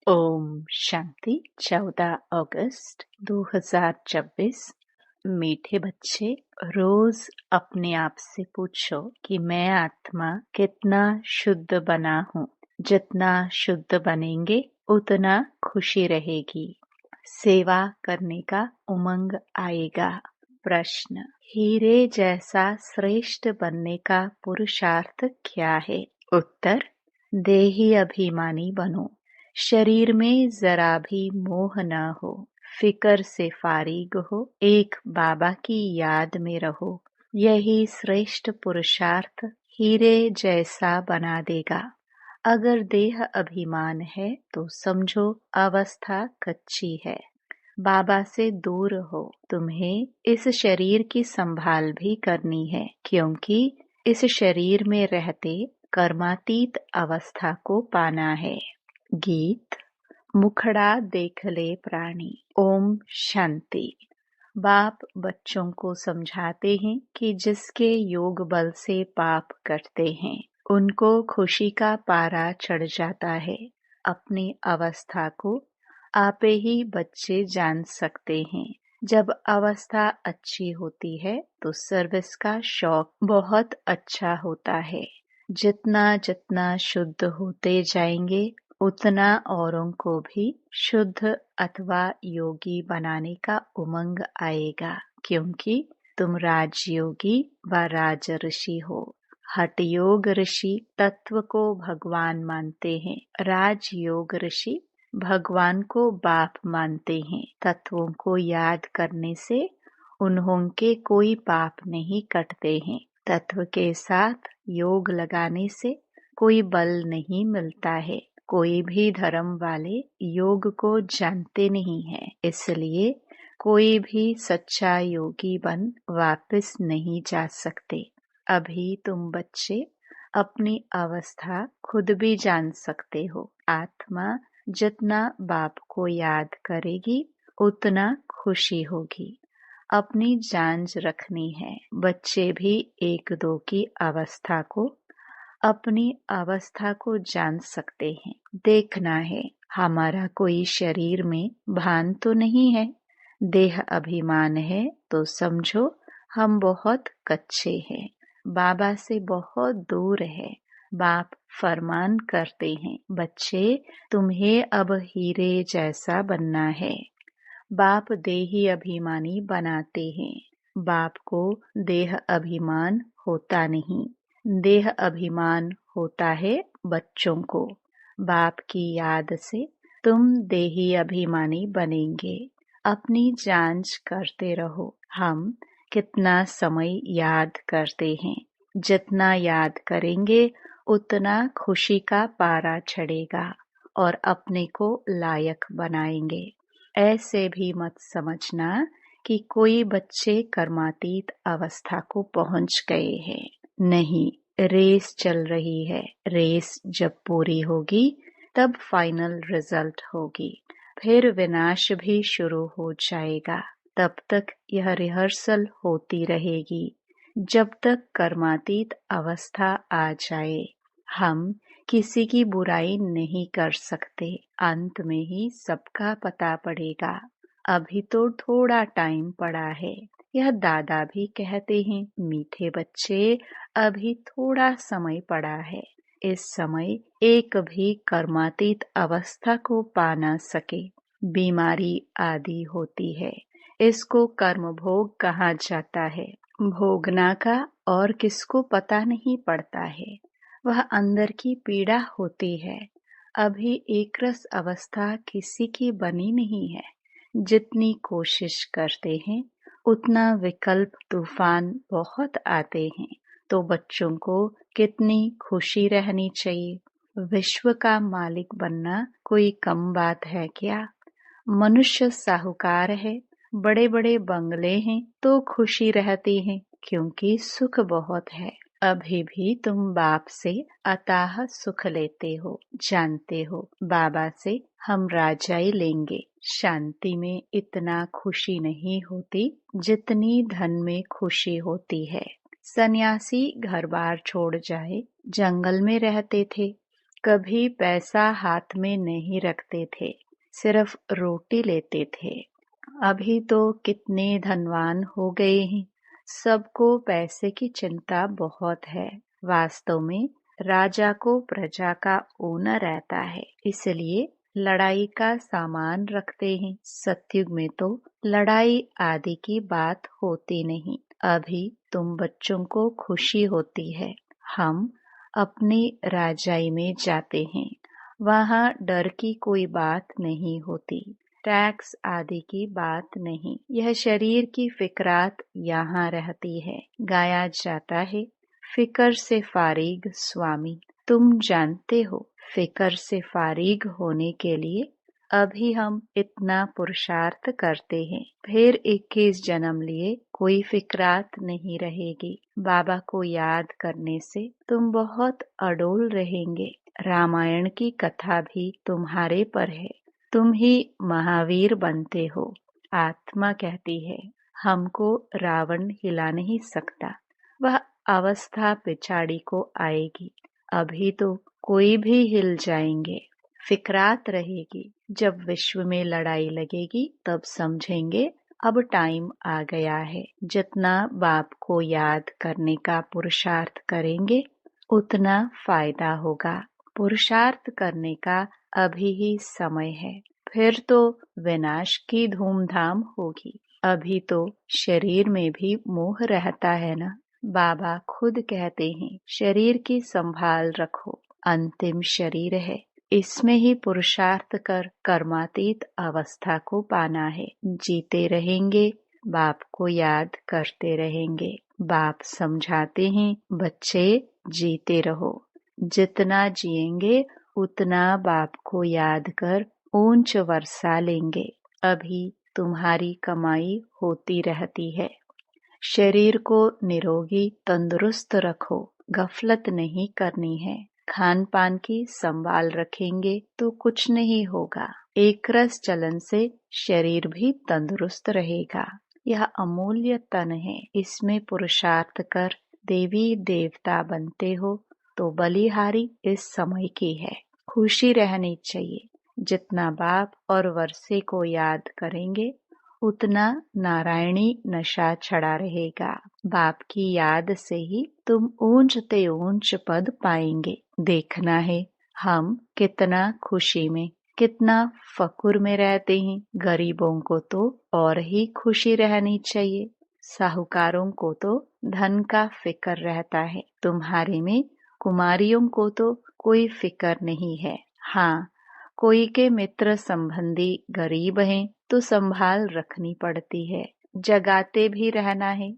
ओम शांति। 14 अगस्त 2024। मीठे बच्चे, रोज अपने आप से पूछो कि मैं आत्मा कितना शुद्ध बना हूँ। जितना शुद्ध बनेंगे उतना खुशी रहेगी, सेवा करने का उमंग आएगा। प्रश्न: हीरे जैसा श्रेष्ठ बनने का पुरुषार्थ क्या है? उत्तर: देही अभिमानी बनो, शरीर में जरा भी मोह न हो, फिकर से फारिग हो, एक बाबा की याद में रहो। यही श्रेष्ठ पुरुषार्थ हीरे जैसा बना देगा। अगर देह अभिमान है तो समझो अवस्था कच्ची है। बाबा से दूर हो। तुम्हें इस शरीर की संभाल भी करनी है, क्योंकि इस शरीर में रहते कर्मातीत अवस्था को पाना है। गीत: मुखड़ा देख ले प्राणी। ओम शांति। बाप बच्चों को समझाते हैं कि जिसके योग बल से पाप करते हैं उनको खुशी का पारा चढ़ जाता है। अपनी अवस्था को आपे ही बच्चे जान सकते हैं। जब अवस्था अच्छी होती है तो सर्विस का शौक बहुत अच्छा होता है। जितना जितना शुद्ध होते जाएंगे उतना औरों को भी शुद्ध अथवा योगी बनाने का उमंग आएगा, क्योंकि तुम राजयोगी व राज ऋषि हो। हठ योग ऋषि तत्व को भगवान मानते हैं। राजयोग ऋषि भगवान को बाप मानते हैं। तत्वों को याद करने से उन्होंने कोई पाप नहीं कटते हैं। तत्व के साथ योग लगाने से कोई बल नहीं मिलता है। कोई भी धर्म वाले योग को जानते नहीं हैं, इसलिए कोई भी सच्चा योगी बन वापस नहीं जा सकते। अभी तुम बच्चे अपनी अवस्था खुद भी जान सकते हो। आत्मा जितना बाप को याद करेगी उतना खुशी होगी। अपनी जांच रखनी है। बच्चे भी एक दो की अवस्था को, अपनी अवस्था को जान सकते हैं। देखना है हमारा कोई शरीर में भान तो नहीं है। देह अभिमान है तो समझो हम बहुत कच्चे हैं, बाबा से बहुत दूर है। बाप फरमान करते हैं, बच्चे तुम्हें अब हीरे जैसा बनना है। बाप देही अभिमानी बनाते हैं। बाप को देह अभिमान होता नहीं, देह अभिमान होता है बच्चों को। बाप की याद से तुम देही अभिमानी बनेंगे। अपनी जांच करते रहो, हम कितना समय याद करते हैं। जितना याद करेंगे उतना खुशी का पारा चढ़ेगा और अपने को लायक बनाएंगे। ऐसे भी मत समझना कि कोई बच्चे कर्मातीत अवस्था को पहुंच गए हैं। नहीं, रेस चल रही है। रेस जब पूरी होगी तब फाइनल रिजल्ट होगी। फिर विनाश भी शुरू हो जाएगा। तब तक यह रिहर्सल होती रहेगी जब तक कर्मातीत अवस्था आ जाए। हम किसी की बुराई नहीं कर सकते। अंत में ही सबका पता पड़ेगा। अभी तो थोड़ा टाइम पड़ा है। यह दादा भी कहते हैं, मीठे बच्चे अभी थोड़ा समय पड़ा है। इस समय एक भी कर्मातीत अवस्था को पा न सके। बीमारी आदि होती है, इसको कर्म भोग कहा जाता है। भोगना का और किसको पता नहीं पड़ता है। वह अंदर की पीड़ा होती है। अभी एक रस अवस्था किसी की बनी नहीं है। जितनी कोशिश करते हैं उतना विकल्प तूफान बहुत आते हैं। तो बच्चों को कितनी खुशी रहनी चाहिए। विश्व का मालिक बनना कोई कम बात है क्या? मनुष्य साहूकार है, बड़े बड़े बंगले हैं तो खुशी रहती है, क्योंकि सुख बहुत है। अभी भी तुम बाप से अताह सुख लेते हो। जानते हो बाबा से हम राजाई लेंगे। शांति में इतना खुशी नहीं होती जितनी धन में खुशी होती है। सन्यासी घर बार छोड़ जाए, जंगल में रहते थे। कभी पैसा हाथ में नहीं रखते थे, सिर्फ रोटी लेते थे। अभी तो कितने धनवान हो गए हैं, सबको पैसे की चिंता बहुत है। वास्तव में राजा को प्रजा का ऊना रहता है, इसलिए लड़ाई का सामान रखते हैं। सतयुग में तो लड़ाई आदि की बात होती नहीं। अभी तुम बच्चों को खुशी होती है। हम अपनी राजाई में जाते हैं, वहाँ डर की कोई बात नहीं होती, टैक्स आदि की बात नहीं। यह शरीर की फिक्रात यहाँ रहती है। गाया जाता है, फिकर से फारिग स्वामी। तुम जानते हो, फिकर से फारिग होने के लिए अभी हम इतना पुरुषार्थ करते हैं, फिर 21 जन्म लिए कोई फिक्रात नहीं रहेगी। बाबा को याद करने से तुम बहुत अडोल रहेंगे। रामायण की कथा भी तुम्हारे पर है, तुम ही महावीर बनते हो। आत्मा कहती है, हमको रावण हिला नहीं सकता, वह अवस्था पिछाड़ी को आएगी। अभी तो कोई भी हिल जाएंगे। फिक्रात रहेगी, जब विश्व में लड़ाई लगेगी तब समझेंगे अब टाइम आ गया है। जितना बाप को याद करने का पुरुषार्थ करेंगे उतना फायदा होगा। पुरुषार्थ करने का अभी ही समय है, फिर तो विनाश की धूमधाम होगी। अभी तो शरीर में भी मोह रहता है ना। बाबा खुद कहते हैं, शरीर की संभाल रखो, अंतिम शरीर है, इसमें ही पुरुषार्थ कर कर्मातीत अवस्था को पाना है। जीते रहेंगे, बाप को याद करते रहेंगे। बाप समझाते हैं, बच्चे जीते रहो, जितना जिएंगे उतना बाप को याद कर ऊंच वर्षा लेंगे। अभी तुम्हारी कमाई होती रहती है। शरीर को निरोगी तंदुरुस्त रखो, गफलत नहीं करनी है। खान पान की संभाल रखेंगे तो कुछ नहीं होगा। एक रस चलन से शरीर भी तंदुरुस्त रहेगा। यह अमूल्य तन है, इसमें पुरुषार्थ कर देवी देवता बनते हो तो बलिहारी इस समय की है। खुशी रहनी चाहिए। जितना बाप और वर्षे को याद करेंगे उतना नारायणी नशा छड़ा रहेगा। बाप की याद से ही तुम ऊंचते ऊंच पद पाएंगे। देखना है हम कितना खुशी में, कितना फकुर में रहते हैं। गरीबों को तो और ही खुशी रहनी चाहिए, साहूकारों को तो धन का फिकर रहता है। तुम्हारे में कुमारियों को तो कोई फिकर नहीं है। हाँ, कोई के मित्र संबंधी गरीब हैं तो संभाल रखनी पड़ती है, जगाते भी रहना है।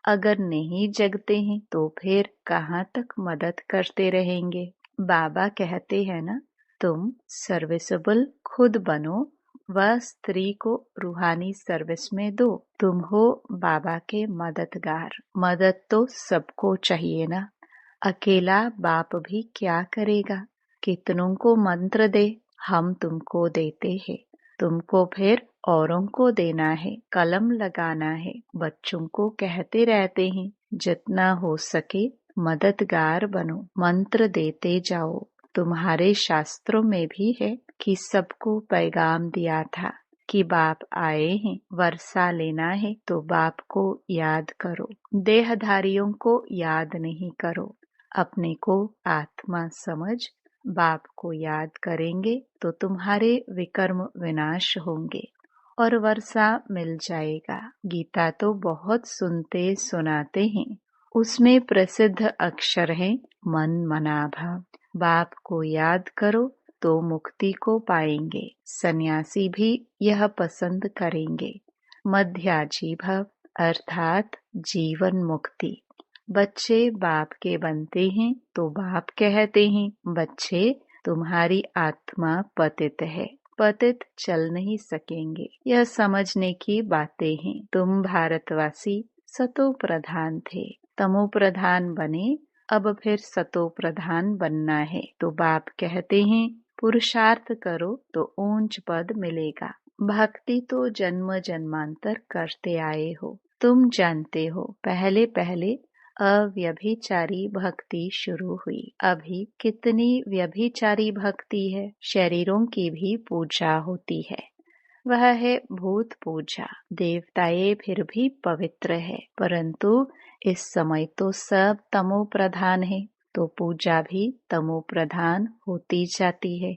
अगर नहीं जगते हैं तो फिर कहाँ तक मदद करते रहेंगे। बाबा कहते हैं ना, तुम सर्विसेबल खुद बनो, वह स्त्री को रूहानी सर्विस में दो। तुम हो बाबा के मददगार। मदद तो सबको चाहिए ना। अकेला बाप भी क्या करेगा। कितनों को मंत्र दे, हम तुमको देते हैं, तुमको फिर औरों को देना है, कलम लगाना है। बच्चों को कहते रहते हैं, जितना हो सके मददगार बनो, मंत्र देते जाओ। तुम्हारे शास्त्रों में भी है कि सबको पैगाम दिया था कि बाप आए हैं, वर्षा लेना है तो बाप को याद करो। देहधारियों को याद नहीं करो, अपने को आत्मा समझ बाप को याद करेंगे तो तुम्हारे विकर्म विनाश होंगे और वर्षा मिल जाएगा। गीता तो बहुत सुनते सुनाते हैं, उसमें प्रसिद्ध अक्षर है मन मना भाव। बाप को याद करो तो मुक्ति को पाएंगे। सन्यासी भी यह पसंद करेंगे। मध्याजी भव अर्थात जीवन मुक्ति। बच्चे बाप के बनते हैं तो बाप कहते हैं, बच्चे तुम्हारी आत्मा पतित है, पतित चल नहीं सकेंगे। यह समझने की बातें हैं। तुम भारतवासी सतो प्रधान थे, तमो प्रधान बने, अब फिर सतो प्रधान बनना है। तो बाप कहते हैं, पुरुषार्थ करो तो ऊंच पद मिलेगा। भक्ति तो जन्म जन्मांतर करते आए हो, तुम जानते हो। पहले पहले अव्यभिचारी भक्ति शुरू हुई। अभी कितनी व्यभिचारी भक्ति है। शरीरों की भी पूजा होती है, वह है भूत पूजा। देवताएं फिर भी पवित्र है, परंतु इस समय तो सब तमो प्रधान है, तो पूजा भी तमो प्रधान होती जाती है।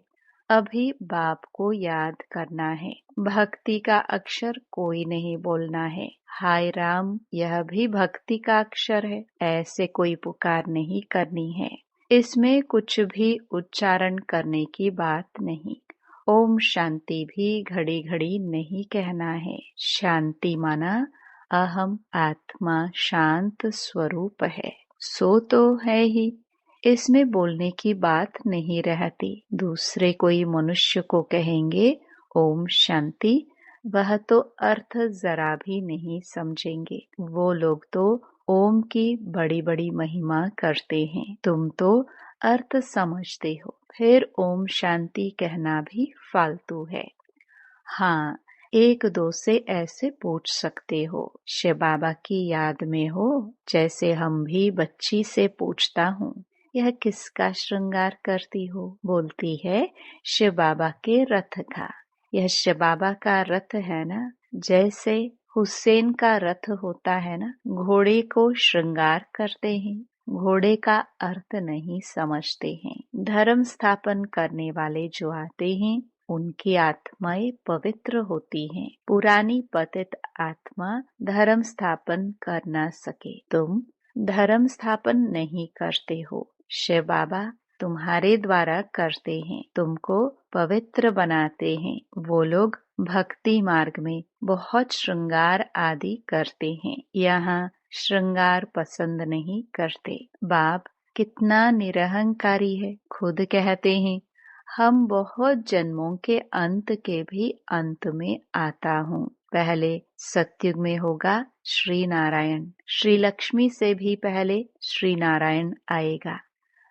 अभी बाप को याद करना है। भक्ति का अक्षर कोई नहीं बोलना है। हाय राम, यह भी भक्ति का अक्षर है, ऐसे कोई पुकार नहीं करनी है। इसमें कुछ भी उच्चारण करने की बात नहीं। ओम शांति भी घड़ी घड़ी नहीं कहना है। शांति माना अहम आत्मा शांत स्वरूप है, सो तो है ही, इसमें बोलने की बात नहीं रहती। दूसरे कोई मनुष्य को कहेंगे ओम शांति, वह तो अर्थ जरा भी नहीं समझेंगे। वो लोग तो ओम की बड़ी बड़ी महिमा करते हैं, तुम तो अर्थ समझते हो, फिर ओम शांति कहना भी फालतू है। हाँ, एक दो से ऐसे पूछ सकते हो, शिव बाबा की याद में हो, जैसे हम भी बच्ची से पूछता हूँ, यह किसका श्रृंगार करती हो? बोलती है शिव बाबा के रथ का। यह शिव बाबा का रथ है ना, जैसे हुसैन का रथ होता है ना। घोड़े को श्रृंगार करते हैं, घोड़े का अर्थ नहीं समझते हैं। धर्म स्थापन करने वाले जो आते हैं, उनकी आत्माएं पवित्र होती हैं। पुरानी पतित आत्मा धर्म स्थापन कर न सके। तुम धर्म स्थापन नहीं करते हो, शिव बाबा तुम्हारे द्वारा करते हैं, तुमको पवित्र बनाते हैं। वो लोग भक्ति मार्ग में बहुत श्रृंगार आदि करते हैं, यहाँ श्रृंगार पसंद नहीं करते। बाप कितना निरहंकारी है, खुद कहते हैं हम बहुत जन्मों के अंत के भी अंत में आता हूँ। पहले सतयुग में होगा श्री नारायण, श्री लक्ष्मी से भी पहले श्री नारायण आएगा।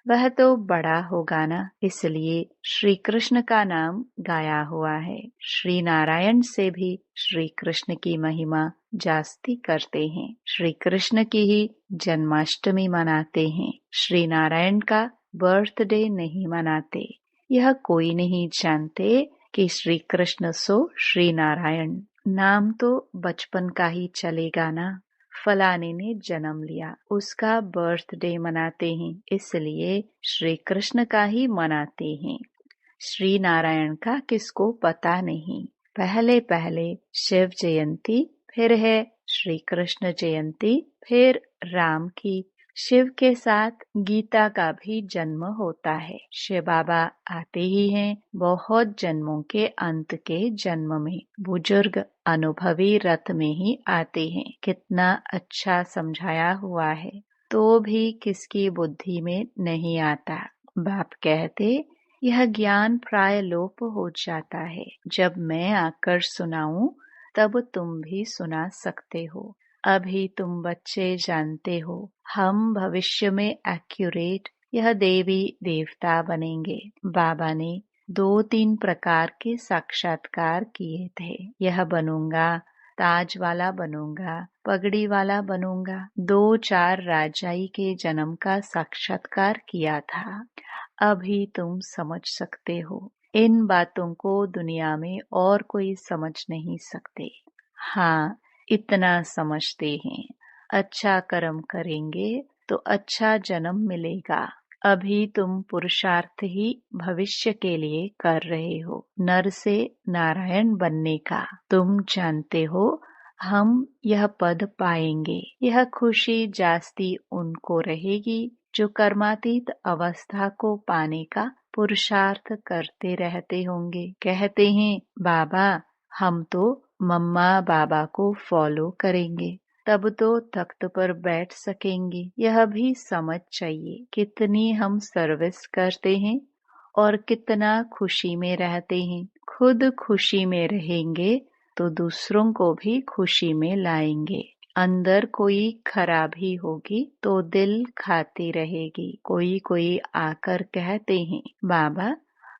वह तो बड़ा होगा ना, इसलिए श्री कृष्ण का नाम गाया हुआ है। श्री नारायण से भी श्री कृष्ण की महिमा जास्ती करते हैं। श्री कृष्ण की ही जन्माष्टमी मनाते हैं, श्री नारायण का बर्थडे नहीं मनाते। यह कोई नहीं जानते कि श्री कृष्ण सो श्री नारायण। नाम तो बचपन का ही चलेगा ना। फलाने ने जन्म लिया, उसका बर्थडे मनाते हैं, इसलिए श्री कृष्ण का ही मनाते हैं। श्री नारायण का किसको पता नहीं। पहले पहले शिव जयंती, फिर है श्री कृष्ण जयंती, फिर राम की। शिव के साथ गीता का भी जन्म होता है। शिव बाबा आते ही हैं बहुत जन्मों के अंत के जन्म में। बुजुर्ग अनुभवी रथ में ही आते हैं। कितना अच्छा समझाया हुआ है, तो भी किसकी बुद्धि में नहीं आता। बाप कहते यह ज्ञान प्राय लोप हो जाता है। जब मैं आकर सुनाऊं तब तुम भी सुना सकते हो। अभी तुम बच्चे जानते हो, हम भविष्य में एक्यूरेट यह देवी देवता बनेंगे। बाबा ने 2-3 प्रकार के साक्षात्कार किए थे। यह बनूंगा, ताज वाला बनूंगा, पगड़ी वाला बनूंगा। 2-4 राजाई के जन्म का साक्षात्कार किया था। अभी तुम समझ सकते हो। इन बातों को दुनिया में और कोई समझ नहीं सकते। हाँ, इतना समझते हैं, अच्छा कर्म करेंगे तो अच्छा जन्म मिलेगा। अभी तुम पुरुषार्थ ही भविष्य के लिए कर रहे हो, नर से नारायण बनने का। तुम जानते हो हम यह पद पाएंगे। यह खुशी जास्ती उनको रहेगी जो कर्मातीत अवस्था को पाने का पुरुषार्थ करते रहते होंगे। कहते हैं बाबा हम तो मम्मा बाबा को फॉलो करेंगे, तब तो तख्त पर बैठ सकेंगे। यह भी समझ चाहिए कितनी हम सर्विस करते हैं और कितना खुशी में रहते हैं। खुद खुशी में रहेंगे तो दूसरों को भी खुशी में लाएंगे। अंदर कोई खराबी होगी तो दिल खाती रहेगी। कोई आकर कहते हैं बाबा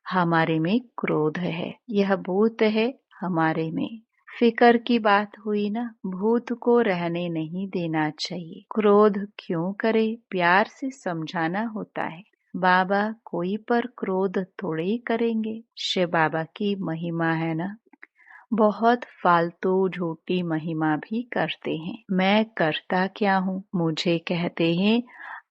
हमारे में क्रोध है, यह भूत है हमारे में, फिकर की बात हुई ना, भूत को रहने नहीं देना चाहिए। क्रोध क्यों करे, प्यार से समझाना होता है। बाबा कोई पर क्रोध थोड़े ही करेंगे। शिव बाबा की महिमा है ना। बहुत फालतू झूठी महिमा भी करते हैं। मैं करता क्या हूँ, मुझे कहते हैं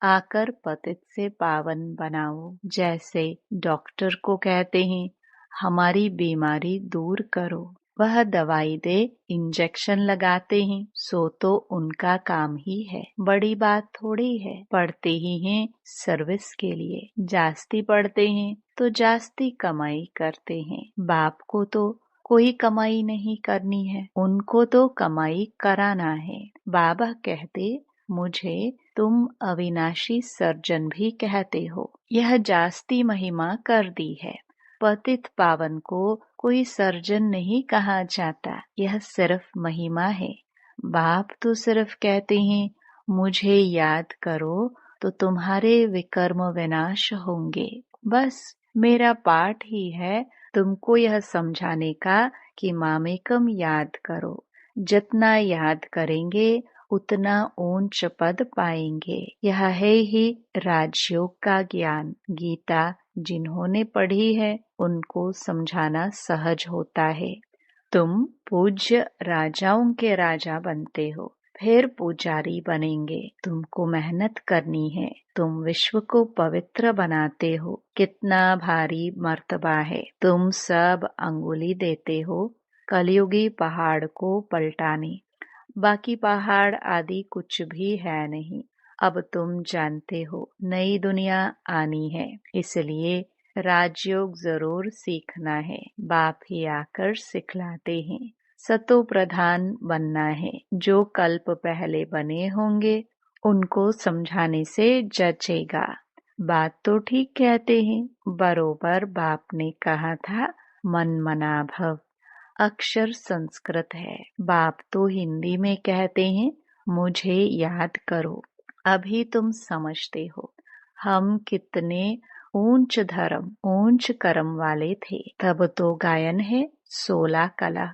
आकर पतित से पावन बनाओ। जैसे डॉक्टर को कहते हैं हमारी बीमारी दूर करो, वह दवाई दे, इंजेक्शन लगाते हैं, सो तो उनका काम ही है। बड़ी बात थोड़ी है। पढ़ते ही हैं सर्विस के लिए, जास्ती पढ़ते हैं तो जास्ती कमाई करते हैं। बाप को तो कोई कमाई नहीं करनी है, उनको तो कमाई कराना है। बाबा कहते मुझे तुम अविनाशी सर्जन भी कहते हो, यह जास्ती महिमा कर दी है। पतित पावन को कोई सर्जन नहीं कहा जाता, यह सिर्फ महिमा है। बाप तो सिर्फ कहते हैं मुझे याद करो तो तुम्हारे विकर्म विनाश होंगे। बस मेरा पाठ ही है तुमको यह समझाने का कि मामेकम याद करो। जितना याद करेंगे उतना ऊंच पद पाएंगे। यह है ही राजयोग का ज्ञान। गीता जिन्होंने पढ़ी है उनको समझाना सहज होता है। तुम पूज्य राजाओं के राजा बनते हो, फिर पुजारी बनेंगे। तुमको मेहनत करनी है। तुम विश्व को पवित्र बनाते हो, कितना भारी मर्तबा है। तुम सब अंगुली देते हो कलयुगी पहाड़ को पलटाने। बाकी पहाड़ आदि कुछ भी है नहीं। अब तुम जानते हो नई दुनिया आनी है, इसलिए राजयोग जरूर सीखना है। बाप ही आकर सिखलाते हैं। सतो प्रधान बनना है। जो कल्प पहले बने होंगे उनको समझाने से जचेगा। बात तो ठीक कहते हैं, बरोबर बाप ने कहा था मन मना भव। अक्षर संस्कृत है, बाप तो हिंदी में कहते हैं मुझे याद करो। अभी तुम समझते हो हम कितने ऊंच धर्म ऊंच कर्म वाले थे। तब तो गायन है 16 कला।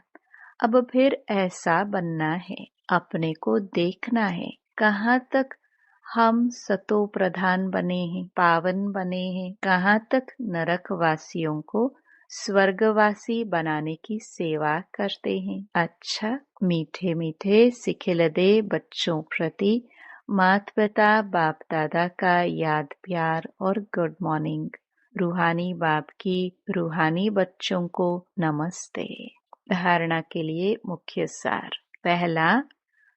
अब फिर ऐसा बनना है, अपने को देखना है कहाँ तक हम सतो प्रधान बने हैं, पावन बने हैं। कहाँ तक नरक वासियों को स्वर्गवासी बनाने की सेवा करते हैं। अच्छा, मीठे मीठे सिखिलदे बच्चों प्रति माता पिता बाप दादा का याद प्यार और गुड मॉर्निंग। रूहानी बाप की रूहानी बच्चों को नमस्ते। धारणा के लिए मुख्य सार। पहला,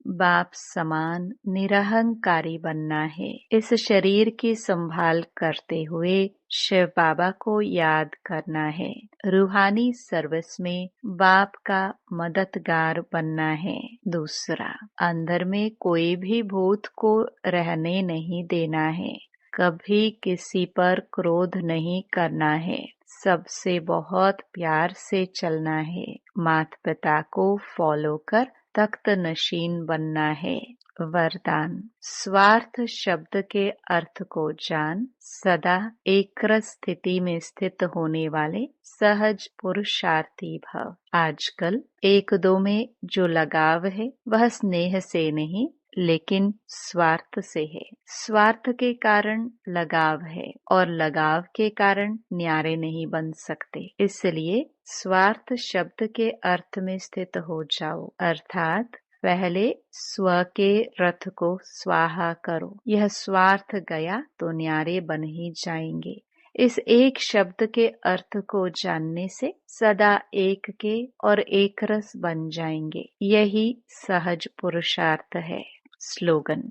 बाप समान निरहंकारी बनना है। इस शरीर की संभाल करते हुए शिव बाबा को याद करना है। रूहानी सर्विस में बाप का मददगार बनना है। दूसरा, अंदर में कोई भी भूत को रहने नहीं देना है। कभी किसी पर क्रोध नहीं करना है। सबसे बहुत प्यार से चलना है। माता पिता को फॉलो कर तख्त नशीन बनना है। वरदान, स्वार्थ शब्द के अर्थ को जान सदा एकरस स्थिति में स्थित होने वाले सहज पुरुषार्थी भव। आजकल एक दो में जो लगाव है वह स्नेह से नहीं लेकिन स्वार्थ से है। स्वार्थ के कारण लगाव है और लगाव के कारण न्यारे नहीं बन सकते। इसलिए स्वार्थ शब्द के अर्थ में स्थित हो जाओ, अर्थात पहले स्व के रथ को स्वाहा करो। यह स्वार्थ गया तो न्यारे बन ही जाएंगे। इस एक शब्द के अर्थ को जानने से सदा एक के और एक रस बन जाएंगे। यही सहज पुरुषार्थ है। स्लोगन,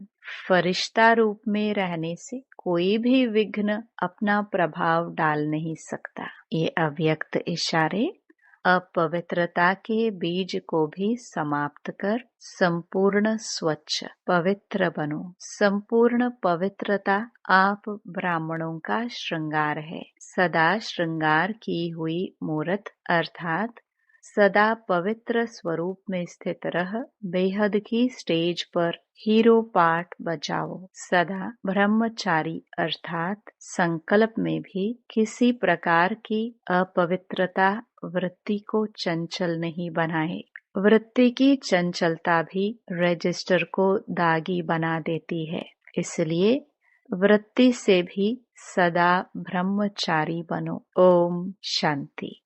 फरिश्ता रूप में रहने से कोई भी विघ्न अपना प्रभाव डाल नहीं सकता। ये अव्यक्त इशारे अपवित्रता के बीज को भी समाप्त कर संपूर्ण स्वच्छ पवित्र बनो। संपूर्ण पवित्रता आप ब्राह्मणों का श्रृंगार है। सदा श्रृंगार की हुई मूर्त अर्थात सदा पवित्र स्वरूप में स्थित रह बेहद की स्टेज पर हीरो पार्ट बजाओ। सदा ब्रह्मचारी अर्थात संकल्प में भी किसी प्रकार की अपवित्रता वृत्ति को चंचल नहीं बनाए। वृत्ति की चंचलता भी रजिस्टर को दागी बना देती है, इसलिए वृत्ति से भी सदा ब्रह्मचारी बनो। ओम शांति।